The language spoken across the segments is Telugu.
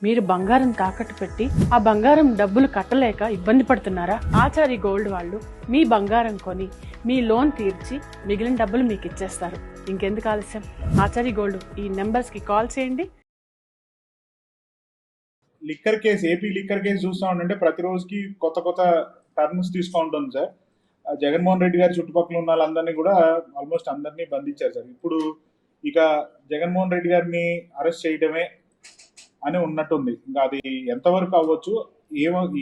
మీరు బంగారం తాకట్టు పెట్టి ఆ బంగారం డబ్బులు కట్టలేక ఇబ్బంది పడుతున్నారా? ఆచారి గోల్డ్ వాళ్ళు మీ బంగారం కొని మీ లోన్ తీర్చి మిగిలిన డబ్బులు మీకు ఇచ్చేస్తారు. ఇంకెందుకు ఆలస్యం? ఆచారి గోల్డ్ ఈ నెంబర్స్ కి కాల్ చేయండి. Liquor case, AP liquor case చూస్తూ ఉంటే ప్రతిరోజుకి కొత్త కొత్త టర్న్స్ తీసుకుంటూ ఉంటుంది సార్. జగన్మోహన్ రెడ్డి గారి చుట్టుపక్కల ఉన్న వాళ్ళందరినీ కూడా ఆల్మోస్ట్ అందరినీ బంధించారు సార్. ఇప్పుడు ఇక జగన్మోహన్ రెడ్డి గారిని అరెస్ట్ చేయడమే అని ఉన్నట్టుంది. ఇంకా అది ఎంతవరకు అవ్వచ్చు,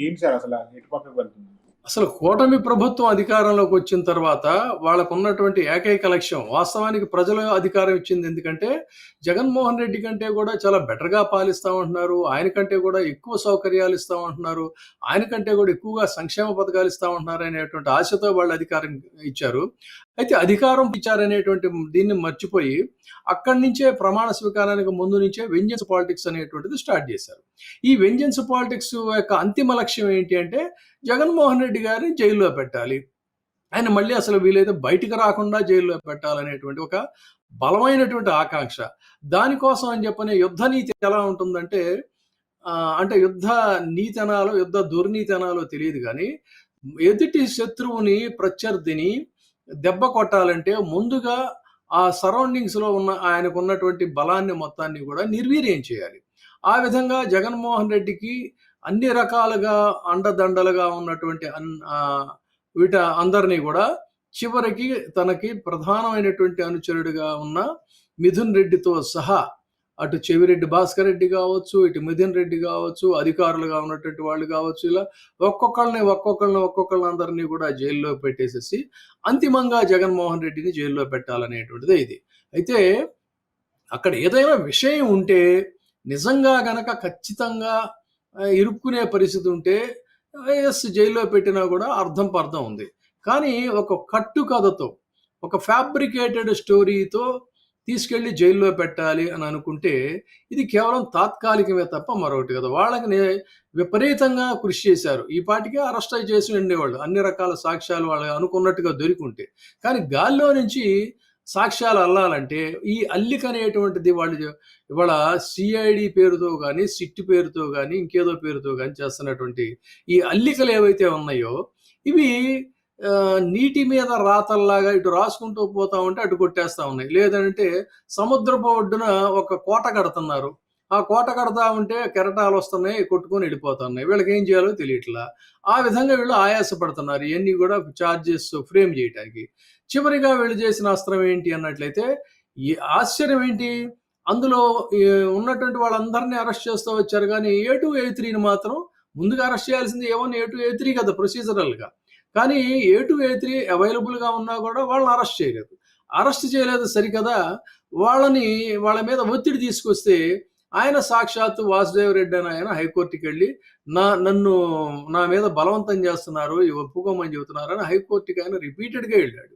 ఏంటి సార్ అసలు ఎటుపక్కకు వెళ్తుంది? అసలు కూటమి ప్రభుత్వం అధికారంలోకి వచ్చిన తర్వాత వాళ్ళకు ఉన్నటువంటి ఏకైక లక్ష్యం, వాస్తవానికి ప్రజలు అధికారం ఇచ్చింది ఎందుకంటే జగన్మోహన్ రెడ్డి కంటే కూడా చాలా బెటర్గా పాలిస్తామంటున్నారు, ఆయన కంటే కూడా ఎక్కువ సౌకర్యాలు ఇస్తామంటున్నారు, ఆయన కంటే కూడా ఎక్కువగా సంక్షేమ పథకాలు ఇస్తామంటున్నారు అనేటువంటి ఆశతో వాళ్ళు అధికారం ఇచ్చారు. అయితే అధికారం ఇచ్చారనేటువంటి దీన్ని మర్చిపోయి అక్కడి నుంచే ప్రమాణ స్వీకారానికి ముందు నుంచే వెంజెన్స్ పాలిటిక్స్ అనేటువంటిది స్టార్ట్ చేశారు. ఈ వెంజెన్స్ పాలిటిక్స్ యొక్క అంతిమ లక్ష్యం ఏంటి అంటే జగన్మోహన్ రెడ్డి గారిని జైల్లో పెట్టాలి, ఆయన మళ్ళీ అసలు వీలైతే బయటికి రాకుండా జైల్లో పెట్టాలనేటువంటి ఒక బలమైనటువంటి ఆకాంక్ష. దానికోసం అని చెప్పనే యుద్ధ నీతి ఎలా ఉంటుందంటే, అంటే యుద్ధ నీతి అనాలో యుద్ధ దుర్నీతి అనాలో తెలియదు కానీ, ఎదుటి శత్రువుని ప్రత్యర్థిని దెబ్బ కొట్టాలంటే ముందుగా ఆ సరౌండింగ్స్లో ఉన్న ఆయనకు ఉన్నటువంటి బలాన్ని మొత్తాన్ని కూడా నిర్వీర్యం చేయాలి. ఆ విధంగా జగన్మోహన్ రెడ్డికి అన్ని రకాలుగా అండదండలుగా ఉన్నటువంటి వీట అందరినీ కూడా చివరికి తనకి ప్రధానమైనటువంటి అనుచరుడిగా ఉన్న మిథున్ రెడ్డితో సహా, అటు చెవిరెడ్డి భాస్కర్ రెడ్డి కావచ్చు, ఇటు మిథున్ రెడ్డి కావచ్చు, అధికారులుగా ఉన్నటువంటి వాళ్ళు కావచ్చు, ఇలా ఒక్కొక్కళ్ళని అందరినీ కూడా జైల్లో పెట్టేసేసి అంతిమంగా జగన్మోహన్ రెడ్డిని జైల్లో పెట్టాలనేటువంటిదే ఇది. అయితే అక్కడ ఏదైనా విషయం ఉంటే నిజంగా గనక ఖచ్చితంగా ఇరుక్కునే పరిస్థితి ఉంటే జైల్లో పెట్టినా కూడా అర్థం పర్థం ఉంది. కానీ ఒక కట్టు కథతో, ఒక ఫ్యాబ్రికేటెడ్ స్టోరీతో తీసుకెళ్లి జైల్లో పెట్టాలి అని అనుకుంటే ఇది కేవలం తాత్కాలికమే తప్ప మరొకటి కదా. వాళ్ళకి విపరీతంగా కృషి చేశారు, ఈ పాటికే అరెస్ట్ చేసి ఉండేవాళ్ళు అన్ని రకాల సాక్ష్యాలు వాళ్ళు అనుకున్నట్టుగా దొరికింటే. కానీ గాల్లో నుంచి సాక్ష్యాలు అల్లాలంటే ఈ అల్లిక అనేటువంటిది వాళ్ళు ఇవాళ సిఐడి పేరుతో కానీ, సిట్ పేరుతో కానీ, ఇంకేదో పేరుతో కానీ చేస్తున్నటువంటి ఈ అల్లికలు ఏవైతే ఉన్నాయో ఇవి నీటి మీద రాతల్లాగా ఇటు రాసుకుంటూ పోతా ఉంటే అటు కొట్టేస్తా ఉన్నాయి. లేదంటే సముద్రపు ఒడ్డున ఒక కోట కడుతున్నారు, ఆ కోట కడతా ఉంటే కెరటాలు వస్తున్నాయి, కొట్టుకొని వెళ్ళిపోతున్నాయి, వీళ్ళకి ఏం చేయాలో తెలియట్లా. ఆ విధంగా వీళ్ళు ఆయాసపడుతున్నారు ఇవన్నీ కూడా ఛార్జెస్ ఫ్రేమ్ చేయడానికి. చివరిగా వీళ్ళు చేసిన అస్త్రం ఏంటి అన్నట్లయితే, ఈ ఆశ్చర్యం ఏంటి, అందులో ఉన్నటువంటి వాళ్ళందరినీ అరెస్ట్ చేస్తూ వచ్చారు కానీ A2 A3ని మాత్రం ముందుగా అరెస్ట్ చేయాల్సింది A1 A2 A3 కదా ప్రొసీజరల్గా. కానీ A2 A3 అవైలబుల్గా ఉన్నా కూడా వాళ్ళని అరెస్ట్ చేయలేదు సరికదా. వాళ్ళ మీద ఒత్తిడి తీసుకొస్తే ఆయన సాక్షాత్తు వాసుదేవ్ రెడ్డి అని ఆయన హైకోర్టుకి వెళ్ళి నా మీద బలవంతం చేస్తున్నారు, ఒప్పుకోమని చెబుతున్నారు అని హైకోర్టుకి ఆయన రిపీటెడ్గా వెళ్ళాడు.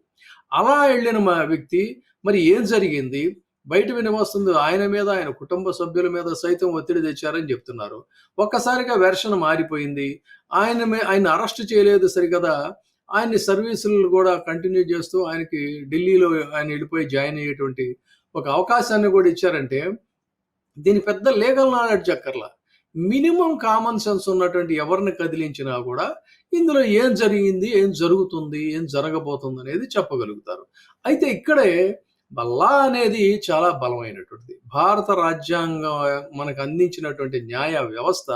అలా వెళ్ళిన మా వ్యక్తి మరి ఏం జరిగింది బయట వినవస్తుంది, ఆయన మీద ఆయన కుటుంబ సభ్యుల మీద సైతం ఒత్తిడి తెచ్చారని చెప్తున్నారు. ఒక్కసారిగా వెర్షన్ మారిపోయింది. ఆయన అరెస్ట్ చేయలేదు సరికదా, ఆయన్ని సర్వీసులు కూడా కంటిన్యూ చేస్తూ ఆయనకి ఢిల్లీలో ఆయన వెళ్ళిపోయి జాయిన్ అయ్యేటువంటి ఒక అవకాశాన్ని కూడా ఇచ్చారంటే దీని పెద్ద లీగల్ నాలెడ్జ్ అక్కర్లా. మినిమం కామన్ సెన్స్ ఉన్నటువంటి ఎవరిని కదిలించినా కూడా ఇందులో ఏం జరిగింది, ఏం జరుగుతుంది, ఏం జరగబోతుంది అనేది చెప్పగలుగుతారు. అయితే ఇక్కడే లా అనేది చాలా బలమైనటువంటిది. భారత రాజ్యాంగం మనకు అందించినటువంటి న్యాయ వ్యవస్థ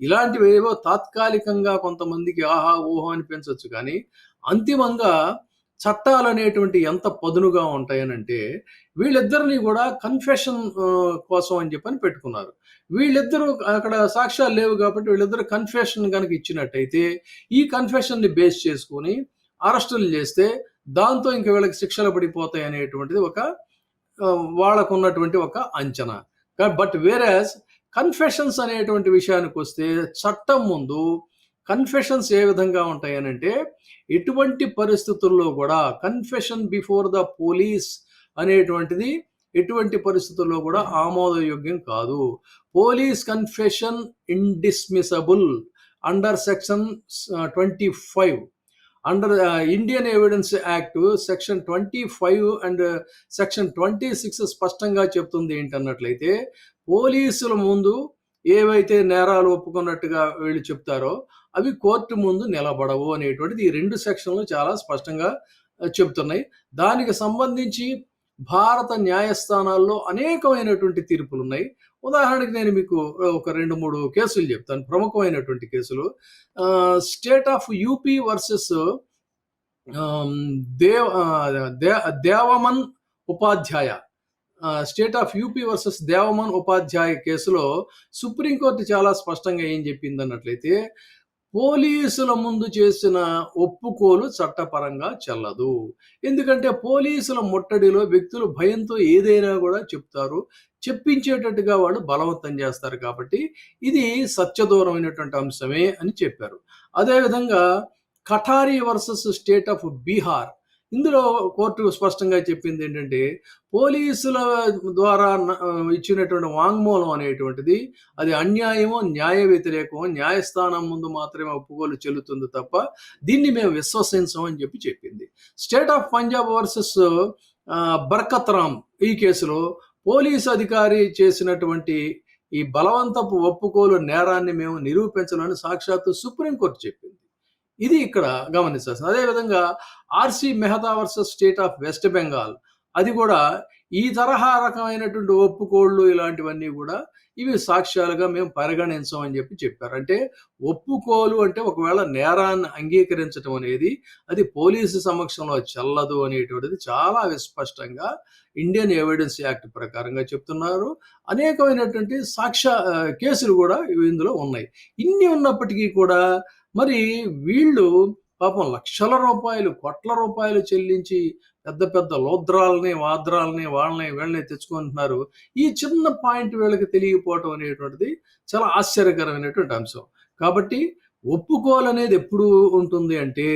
ఇలాంటివి ఏవో తాత్కాలికంగా కొంతమందికి ఆహా ఊహ అనిపించవచ్చు కానీ అంతిమంగా చట్టాలు అనేటువంటి ఎంత పదునుగా ఉంటాయనంటే వీళ్ళిద్దరిని కూడా కన్ఫెషన్ కోసం అని చెప్పని పెట్టుకున్నారు. వీళ్ళిద్దరూ అక్కడ సాక్ష్యాలు లేవు కాబట్టి వీళ్ళిద్దరు కన్ఫెషన్ కనుక ఇచ్చినట్టయితే ఈ కన్ఫెషన్ని బేస్ చేసుకుని అరెస్టులు చేస్తే దాంతో ఇంక వీళ్ళకి శిక్షలు పడిపోతాయి అనేటువంటిది వాళ్ళకు ఉన్నటువంటి ఒక అంచనా. బట్ వేరేస్ కన్ఫెషన్స్ అనేటువంటి విషయానికి వస్తే చట్టం ముందు కన్ఫెషన్స్ ఏ విధంగా ఉంటాయనంటే ఎటువంటి పరిస్థితుల్లో కూడా కన్ఫెషన్ బిఫోర్ ద పోలీస్ అనేటువంటిది ఎటువంటి పరిస్థితుల్లో కూడా ఆమోదయోగ్యం కాదు. Police confession inadmissible under section 25 under Indian Evidence Act section 25 and section 26 స్పష్టంగా చెప్తుంది ఏంటన్నట్లయితే పోలీసుల ముందు ఏవైతే నేరాలు ఒప్పుకున్నట్టుగా వీళ్ళు చెప్తారో అవి కోర్టు ముందు నిలబడవు అనేటువంటిది ఈ 2 సెక్షన్లు చాలా స్పష్టంగా చెప్తున్నాయి. దానికి సంబంధించి భారత న్యాయస్థానాల్లో అనేకమైనటువంటి తీర్పులున్నాయి. ఉదాహరణకి నేను మీకు ఒక 2, 3 కేసులు చెప్తాను. ప్రముఖమైనటువంటి కేసులు. State of UP versus దేవమన్ Upadhyaya. State of UP versus దేవమన్ ఉపాధ్యాయ కేసులో సుప్రీంకోర్టు చాలా స్పష్టంగా ఏం చెప్పింది అన్నట్లయితే, పోలీసుల ముందు చేసిన ఒప్పుకోలు చట్టపరంగా చెల్లదు. ఎందుకంటే పోలీసుల ముట్టడిలో వ్యక్తులు భయంతో ఏదైనా కూడా చెప్తారు, చెప్పించేటట్టుగా వాళ్ళు బలవంతం చేస్తారు. కాబట్టి ఇది సత్యదూరమైనటువంటి అంశమే అని చెప్పారు. అదేవిధంగా Kathari versus state of Bihar, ఇందులో కోర్టు స్పష్టంగా చెప్పింది ఏంటంటే, పోలీసుల ద్వారా ఇచ్చినటువంటి వాంగ్మూలం అనేటువంటిది అది అన్యాయమో న్యాయ వ్యతిరేకమో న్యాయస్థానం ముందు మాత్రమే ఒప్పుకోలు చెల్లుతుంది తప్ప దీన్ని మేము విశ్వసించం అని చెప్పింది. State of Punjab versus Barkat Ram, ఈ కేసులో పోలీసు అధికారి చేసినటువంటి ఈ బలవంతపు ఒప్పుకోలు నేరాన్ని మేము నిరూపించాలని సాక్షాత్తు సుప్రీంకోర్టు చెప్పింది. ఇది ఇక్కడ గమనించాల్సింది. అదేవిధంగా RC Mehta versus state of west Bengal, అది కూడా ఈ తరహా రకమైనటువంటి ఒప్పుకోళ్ళు ఇలాంటివన్నీ కూడా ఇవి సాక్ష్యాలుగా మేము పరిగణించం అని చెప్పారు. అంటే ఒప్పుకోలు అంటే ఒకవేళ నేరాన్ని అంగీకరించడం అనేది అది పోలీసు సమక్షంలో చెల్లదు అనేటువంటిది చాలా విస్పష్టంగా ఇండియన్ ఎవిడెన్స్ యాక్ట్ ప్రకారంగా చెప్తున్నారు. అనేకమైనటువంటి కేసులు కూడా ఇందులో ఉన్నాయి. ఇన్ని ఉన్నప్పటికీ కూడా మరి వీళ్ళు పాపం లక్షల రూపాయలు, కోట్ల రూపాయలు చెల్లించి పెద్ద పెద్ద లోద్రాలని, వాద్రాలని, వీళ్ళని తెచ్చుకుంటున్నారు. ఈ చిన్న పాయింట్ వీళ్ళకి తెలియకపోవటం అనేటువంటిది చాలా ఆశ్చర్యకరమైనటువంటి అంశం. కాబట్టి ఒప్పుకోలనేది ఎప్పుడు ఉంటుంది అంటే,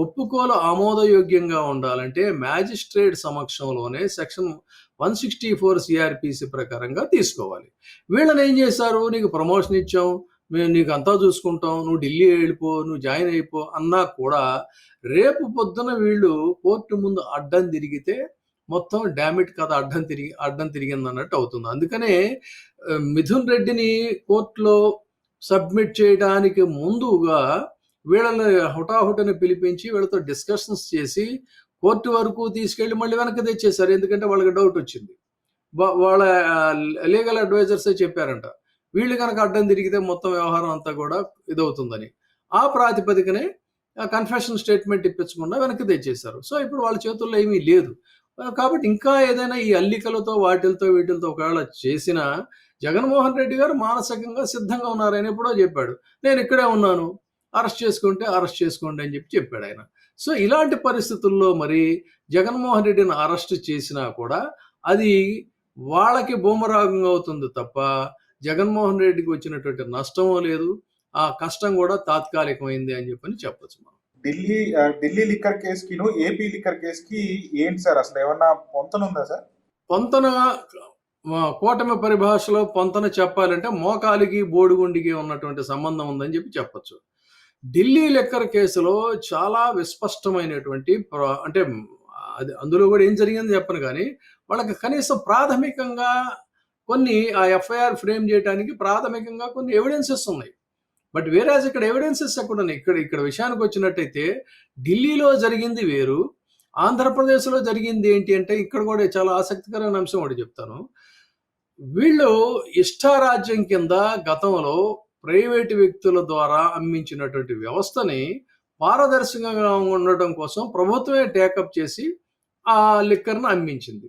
ఒప్పుకోలు ఆమోదయోగ్యంగా ఉండాలంటే మ్యాజిస్ట్రేట్ సమక్షంలోనే సెక్షన్ 164 సిఆర్పిసి ప్రకారంగా తీసుకోవాలి. వీళ్ళని ఏం చేశారు, నీకు ప్రమోషన్ ఇచ్చాం, మేము నీకు అంతా చూసుకుంటాం, నువ్వు ఢిల్లీ వెళ్ళిపో, నువ్వు జాయిన్ అయిపో అన్నా కూడా రేపు పొద్దున వీళ్ళు కోర్టు ముందు అడ్డం తిరిగితే మొత్తం డామిట్ కథ అడ్డం తిరిగింది అన్నట్టు అవుతుంది. అందుకనే మిథున్ రెడ్డిని కోర్టులో సబ్మిట్ చేయడానికి ముందుగా వీళ్ళని హుటాహుటని పిలిపించి వీళ్ళతో డిస్కషన్స్ చేసి కోర్టు వరకు తీసుకెళ్లి మళ్ళీ వెనక్కి తెచ్చేశారు. ఎందుకంటే వాళ్ళకి డౌట్ వచ్చింది. వాళ్ళ లీగల్ అడ్వైజర్సే చెప్పారంట, వీళ్ళు కనుక అడ్డం తిరిగితే మొత్తం వ్యవహారం అంతా కూడా ఇదవుతుందని. ఆ ప్రాతిపదికనే కన్ఫెషన్ స్టేట్మెంట్ ఇప్పించకుండా వెనక్కి తెచ్చేశారు. సో ఇప్పుడు వాళ్ళ చేతుల్లో ఏమీ లేదు. కాబట్టి ఇంకా ఏదైనా ఈ అల్లికలతో వీటిలతో ఒకవేళ చేసిన జగన్మోహన్ రెడ్డి గారు మానసికంగా సిద్ధంగా ఉన్నారని ఎప్పుడో చెప్పాడు. నేను ఇక్కడే ఉన్నాను, అరెస్ట్ చేసుకోండి అని చెప్పాడు ఆయన. సో ఇలాంటి పరిస్థితుల్లో మరి జగన్మోహన్ రెడ్డిని అరెస్ట్ చేసినా కూడా అది వాళ్ళకి బూమరాంగ్ అవుతుంది తప్ప జగన్మోహన్ రెడ్డికి వచ్చినటువంటి నష్టమో లేదు, ఆ కష్టం కూడా తాత్కాలికమైంది అని చెప్పొచ్చు మనం. ఢిల్లీ లిక్కర్ కేసుకి ఏపీ లిక్కర్ కేసుకి ఏంటి సార్, అసలు ఏమన్నా పొంతన ఉందా సార్? పొంతన కూటమి పరిభాషలో పొంతన చెప్పాలంటే మోకాలికి బోడిగుండికి ఉన్నటువంటి సంబంధం ఉందని చెప్పొచ్చు. ఢిల్లీ లిక్కర్ కేసులో చాలా విస్పష్టమైనటువంటి అంటే అది అందులో కూడా ఏం జరిగిందని చెప్పను, కానీ వాళ్ళకి కనీసం ప్రాథమికంగా కొన్ని ఆ ఎఫ్ఐఆర్ ఫ్రేమ్ చేయడానికి ప్రాథమికంగా కొన్ని ఎవిడెన్సెస్ ఉన్నాయి. బట్ వేరేజ్ ఇక్కడ ఎవిడెన్సెస్ ఎక్కడ ఉన్నాయి? ఇక్కడ విషయానికి వచ్చినట్టయితే ఢిల్లీలో జరిగింది వేరు, ఆంధ్రప్రదేశ్లో జరిగింది ఏంటి అంటే ఇక్కడ కూడా చాలా ఆసక్తికరమైన అంశం ఒకటి చెప్తాను. వీళ్ళు ఇష్టారాజ్యం కింద గతంలో ప్రైవేటు వ్యక్తుల ద్వారా అమ్మించినటువంటి వ్యవస్థని పారదర్శకంగా ఉండటం కోసం ప్రభుత్వమే టేకప్ చేసి ఆ లిక్కర్ను అమ్మించింది.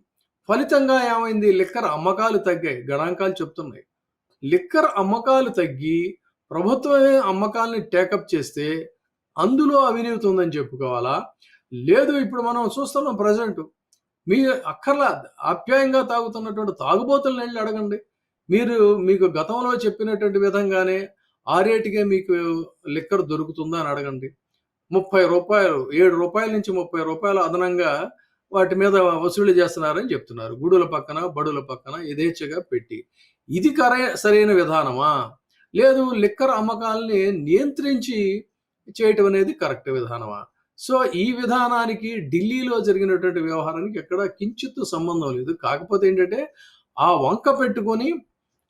ఫలితంగా ఏమైంది, లిక్కర్ అమ్మకాలు తగ్గాయి, గణాంకాలు చెప్తున్నాయి. లిక్కర్ అమ్మకాలు తగ్గి ప్రభుత్వమే అమ్మకాలని టేకప్ చేస్తే అందులో అవినీతి ఉందని చెప్పుకోవాలా? లేదు, ఇప్పుడు మనం చూస్తున్నాం ప్రజెంట్, మీరు అక్కర్లా ఆప్యాయంగా తాగుతున్నటువంటి తాగుబోతులను వెళ్ళి అడగండి. మీకు గతంలో చెప్పినటువంటి విధంగానే ఆ రేటుకే మీకు లిక్కర్ దొరుకుతుందా అని అడగండి. 30 రూపాయలు, 7 రూపాయల నుంచి 30 రూపాయలు అదనంగా వాటి మీద వసూలు చేస్తున్నారని చెప్తున్నారు. గుడుల పక్కన, బడుల పక్కన యథేచ్ఛగా పెట్టి. ఇది సరైన విధానమా? లేదు, లిక్కర్ అమ్మకాలని నియంత్రించి చేయటం అనేది కరెక్ట్ విధానమా? సో ఈ విధానానికి ఢిల్లీలో జరిగినటువంటి వ్యవహారానికి ఎక్కడ కించిత్తు సంబంధం లేదు. కాకపోతే ఏంటంటే ఆ వంక పెట్టుకొని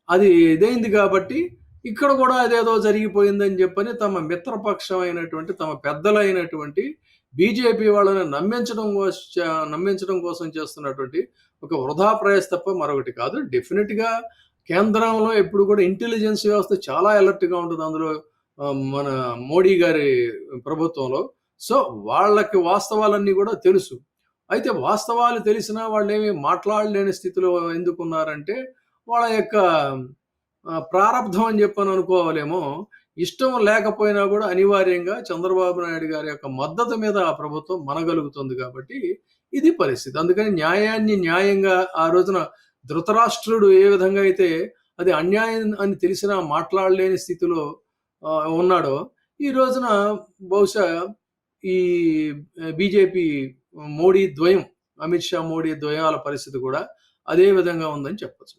అది ఇదైంది కాబట్టి ఇక్కడ కూడా అదేదో జరిగిపోయిందని చెప్పని తమ మిత్రపక్షం అయినటువంటి తమ పెద్దలైనటువంటి బీజేపీ వాళ్ళని నమ్మించడం కోసం చేస్తున్నటువంటి ఒక వృధా ప్రయాస తప్ప మరొకటి కాదు. డెఫినెట్గా కేంద్రంలో ఎప్పుడు కూడా ఇంటెలిజెన్స్ వ్యవస్థ చాలా అలర్ట్గా ఉంటుంది అందులో, మన మోడీ గారి ప్రభుత్వంలో. సో వాళ్ళకి వాస్తవాలన్నీ కూడా తెలుసు. అయితే వాస్తవాలు తెలిసినా వాళ్ళు ఏమి మాట్లాడలేని స్థితిలో ఎందుకున్నారంటే వాళ్ళ యొక్క ప్రారంధం అని చెప్పని అనుకోవాలేమో. ఇష్టం లేకపోయినా కూడా అనివార్యంగా చంద్రబాబు నాయుడు గారి యొక్క మద్దతు మీద ఆ ప్రభుత్వం మనగలుగుతుంది కాబట్టి ఇది పరిస్థితి. అందుకని న్యాయాన్ని న్యాయంగా ఆ రోజున ధృతరాష్ట్రుడు ఏ విధంగా అయితే అది అన్యాయం అని తెలిసినా మాట్లాడలేని స్థితిలో ఉన్నాడో, ఈ రోజున బహుశా ఈ బీజేపీ మోడీ ద్వయం, అమిత్ షా మోడీ ద్వయాల పరిస్థితి కూడా అదే విధంగా ఉందని చెప్పచ్చు.